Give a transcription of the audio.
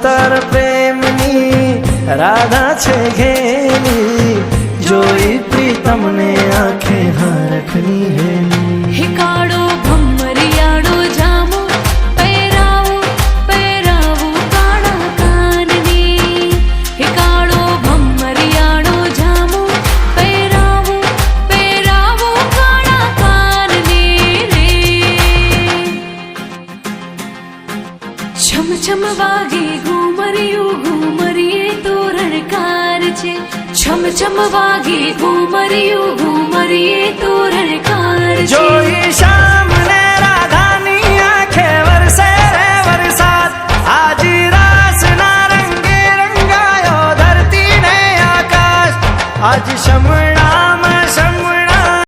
તાર પ્રેમની રાધા છે ઘેલી, જોઈ પ્રીતમને આંખે હરખની હેલી। હે કાળો ભમરિયાળો જામો પહેરાવું પહેરાવું કાળા કાનની, હે કાળો ભમરિયાળો જામો પહેરાવું પહેરાવું કાળા કાનની રે। છમ છમ વાગે ઘુમરિયું ઘુમરીએ તોરણકાર છે, છમ છમ વાગે ઘુમરિયું ઘુમરીએ તોરણકાર છે। જોઈ શ્યામ ને રાધાની આંખે વરસે રે વરસાદ, આજી રાસના રંગે રંગાયો ધરતી ને આકાશ, આજ શમણામાં શમણા